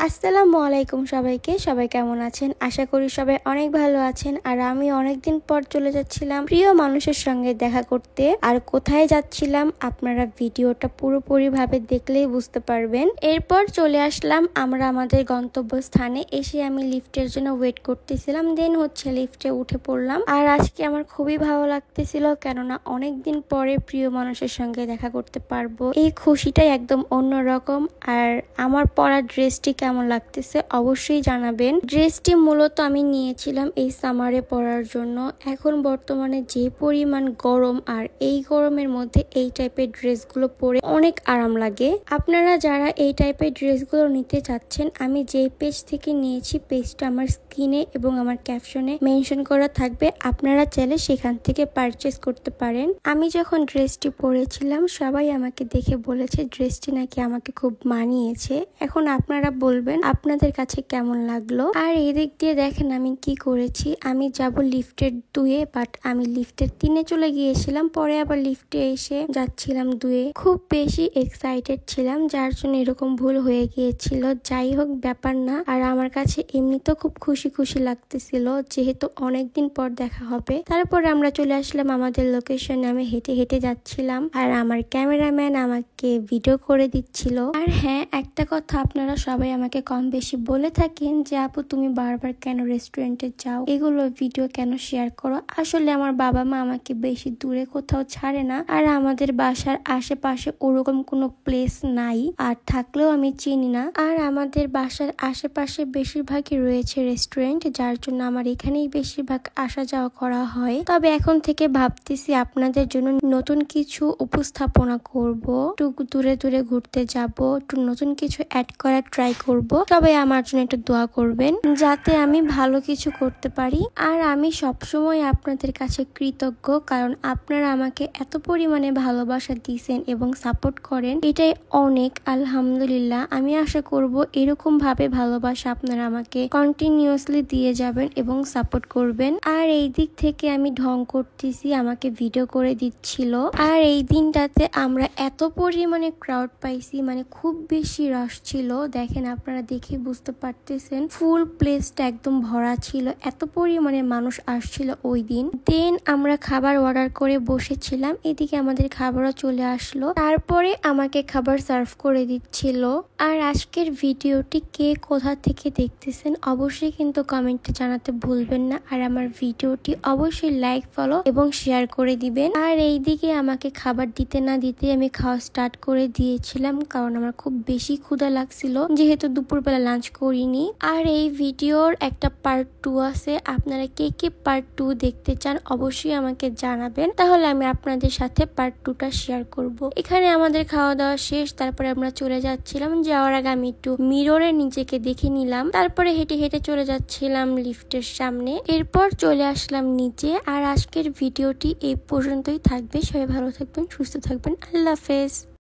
আসসালামু আলাইকুম সবাইকে। সবাই কেমন আছেন? আশা করি সবাই অনেক ভালো আছেন। আর আমি অনেকদিন পর চলে যাচ্ছিলাম প্রিয় মানুষের সঙ্গে দেখা করতে। আর কোথায় যাচ্ছিলাম আপনারা ভিডিওটা পুরোপুরি ভাবে দেখলেই বুঝতে পারবেন। এরপর চলে আসলাম আমরা আমাদের গন্তব্যস্থানে। এসে আমি লিফটের জন্য ওয়েট করতেছিলাম, দেন লিফটে উঠে পড়লাম। আর আজকে আমার খুবই ভালো লাগতেছিল, কেননা অনেকদিন পরে প্রিয় মানুষের সঙ্গে দেখা করতে পারবো। এই খুশিটাই একদম অন্যরকম। আর আমার পরা ড্রেসটি কেমন লাগতেছে অবশ্যই জানাবেন। ড্রেসটি মূলত আমি নিয়েছিলাম এই সামারে পরার জন্য। এখন বর্তমানে যে পরিমাণ গরম, আর এই গরমের মধ্যে এই টাইপের ড্রেসগুলো পরে অনেক আরাম লাগে। আপনারা যারা এই টাইপের ড্রেসগুলো নিতে চাচ্ছেন, আমি যেই পেজ থেকে নিয়েছি পেজটা আমার স্ক্রিনে এবং আমার ক্যাপশনে মেনশন করা থাকবে, আপনারা চাইলে সেখান থেকে পারচেস করতে পারেন। আমি যখন ড্রেসটি পরেছিলাম সবাই আমাকে দেখে বলেছে ড্রেসটি নাকি আমাকে খুব মানিয়েছে। এখন আপনারা বলবেন আপনাদের কাছে কেমন লাগলো। আর এই দিক দিয়ে দেখেন আমি কি করেছি। আমি যাব লিফটের 2-এ, বাট আমি লিফটের 3-এ চলে গিয়েছিলাম। পরে আবার লিফটে এসে যাচ্ছিলাম 2-এ। খুব বেশি এক্সাইটেড ছিলাম, যার জন্য এরকম ভুল হয়ে গিয়েছিল। যাই হোক, ব্যাপার না। আর আমার কাছে এমনিতেও খুব খুশি খুশি লাগতেছিল, যেহেতু অনেকদিন পর দেখা হবে। তারপর আমরা চলে আসলাম আমাদের লোকেশনে। আমি হেঁটে হেঁটে যাচ্ছিলাম, আর আমার ক্যামেরাম্যান আমাকে ভিডিও করে দিচ্ছিল। আর হ্যাঁ, একটা কথা আপনারা সবাই আমাকে কম বেশি বলে থাকেন যে আপু তুমি বারবার কেন রেস্টুরেন্টে যাও, এগুলো ভিডিও কেন শেয়ার করো। আসলে আমার বাবা মা আমাকে বেশি দূরে কোথাও ছাড়ে না, আর আমাদের বাসার আশেপাশে ওরকম কোনো প্লেস নাই, আর থাকলেও আমি চিনি না। আর আমাদের বাসার আশেপাশে বেশিরভাগই রয়েছে রেস্টুরেন্ট, যার জন্য আমার এখানেই বেশিরভাগ আসা যাওয়া করা হয়। তবে এখন থেকে ভাবতেছি আপনাদের জন্য নতুন কিছু উপস্থাপনা করব, একটু দূরে দূরে ঘুরতে যাব, একটু নতুন কিছু অ্যাড করার ট্রাই করব। তবে আমার জন্য একটু দোয়া করবেন যাতে আমি ভালো কিছু করতে পারি। আর আমি সবসময় আপনাদের কাছে কৃতজ্ঞ, কারণ আপনারা আমাকে এত পরিমাণে ভালোবাসা দিয়েছেন এবং সাপোর্ট করেন, এটাই অনেক। আলহামদুলিল্লাহ। আমি আশা করব এরকম ভাবে ভালোবাসা আপনারা আমাকে কন্টিনিউয়াসলি দিয়ে যাবেন এবং সাপোর্ট করবেন। আর এই দিক থেকে আমি ঢং করতেছি, আমাকে ভিডিও করে দিচ্ছিল। আর এই দিনটাতে আমরা এত পরিমাণে ক্রাউড পাইছি, মানে খুব বেশি রাশ ছিল। দেখেন আপনারা দেখে বুঝতে পারতেছেন, ফুল প্লেসটা একদম ভরা ছিল, এত পরিমাণে মানুষ আসছিল ওই দিন। দেন আমরা খাবার অর্ডার করে বসেছিলাম, এদিকে আমাদের খাবারও চলে আসলো। তারপরে আমাকে খাবার সার্ভ করে দিচ্ছিল। আর আজকের ভিডিওটি কে কোথা থেকে দেখতেছেন অবশ্যই কিন্তু কমেন্টে জানাতে ভুলবেন না। আর আমার ভিডিওটি অবশ্যই লাইক, ফলো এবং শেয়ার করে দিবেন। আর এইদিকে আমাকে খাবার দিতে না দিতে আমি খাওয়া স্টার্ট করে দিয়েছিলাম, কারণ আমার খুব বেশি ক্ষুধা লাগছিল, যেহেতু দুপুরবেলা লাঞ্চ করিনি। আর এই ভিডিওর একটা পার্ট 2 আছে, আপনারা কে কে পার্ট 2 দেখতে চান অবশ্যই আমাকে জানাবেন, তাহলে আমি আপনাদের সাথে পার্ট 2টা শেয়ার করব। এখানে আমাদের খাওয়া দাওয়া শেষ, তারপরে আমরা চলে যাচ্ছিলাম। যাওয়ার আগে আমি একটু মিররে নিজেকে দেখে নিলাম, তারপরে হেঁটে হেঁটে চলে যাচ্ছিলাম লিফটের সামনে। এরপর চলে আসলাম নিচে। আর আজকের ভিডিওটি এই পর্যন্তই থাকবে। সবাই ভালো থাকবেন, সুস্থ থাকবেন। আল্লাহ হাফেজ।